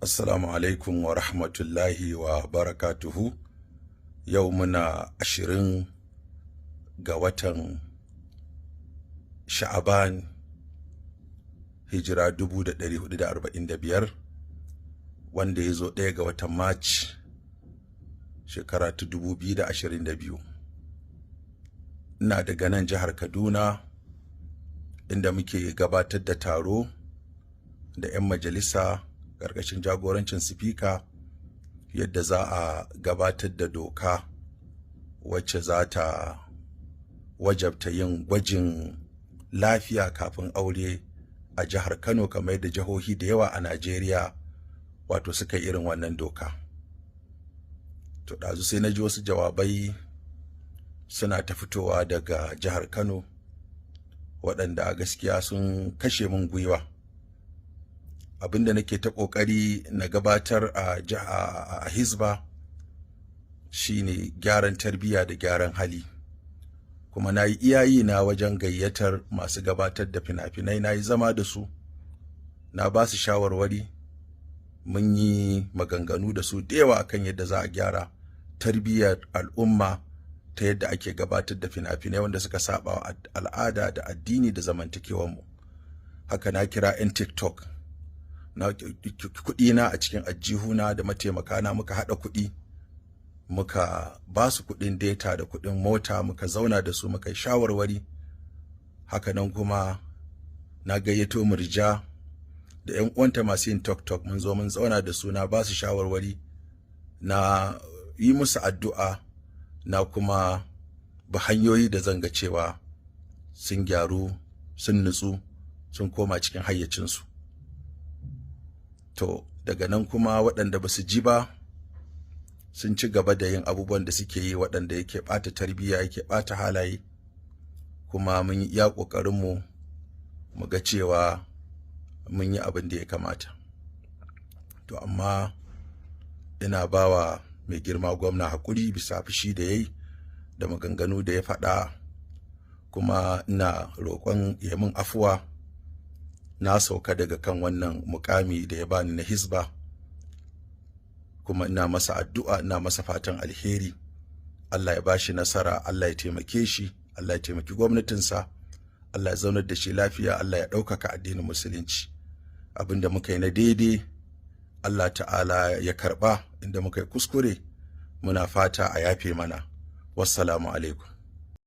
Assalamu alaikum wa rahmatullahi wa barakatuhu. Yau muna 20 ga watan Sha'aban, hijira 1445, wanda ya zo 1 ga watan March shekara ta 2022. Ina daga nan jihar Kaduna, inda muke gabatar da taro da 'yan majalisa ƙarƙashin jagorancin sifika yadda za a gabatar da doka wacce za ta wajabta yin gwajin lafiya kafin aure a jihar Kano, kamar yadda jihohi da yawa a Najeriya wato suka yi irin wannan doka. To ɗazu sai na ji wasu jawabai suna ta fitowa daga jihar Kano waɗanda gaskiya sun kashe min gwiwa. Abinda nake ta ƙoƙari na gabatar a Hizba shine gyaran tarbiyya da gyaran hali, kuma na yi iyayi na wajen gayyatar masu gabatar da fina-finai, na yi zama da su, na ba su shawarwari, mun yi maganganu da su da yawa akan yadda za a gyara tarbiyyar al'umma ta yadda ake gabatar da fina-finai wanda suka saba wa al'ada da addini da zamantakewarmu. Haka na kira 'yan TikTok, na kuɗi na a cikin ajihuna da mataimakana muka haɗa kuɗi, muka ba su kuɗin data da kuɗin mota, muka zauna da su muka yi shawarwari. Haka nan kuma na gayyato Murja da 'yan uwanta masu yin TikTok, mun zo mun zauna da su, na ba su shawarwari, na yi musu addu'a, na kuma ba hanyoyi da zanga cewa sun gyaru, sun nutsu, sun koma cikin hayyacinsu. To daga nan kuma waɗanda ba su ji ba sun ci gaba da yin abubuwan da suke yi waɗanda yake ɓata tarbiyya, yake ɓata halaye, kuma mun yi iya ƙoƙarinmu mu ga cewa mun yi abin da ya kamata. To amma ina bawa mai girma gwamna haƙuri bisa fushi da ya yi da maganganu da ya faɗa, kuma ina roƙon ya min afuwa. Na sauka daga kan wannan mukami da ya bani na Hizba, kuma ina masa addu'a, ina masa fatan alheri. Allah ya bashi nasara, Allah ya taimake shi, Allah ya taimaki gwamnatinsa, Allah ya zaunar da shi lafiya, Allah ya ɗaukaka addinin musulunci. Abinda muka yi na daidai Allah ta'ala ya karɓa, inda muka yi kuskure muna fata a yafe mana. Wassalamu alaikum.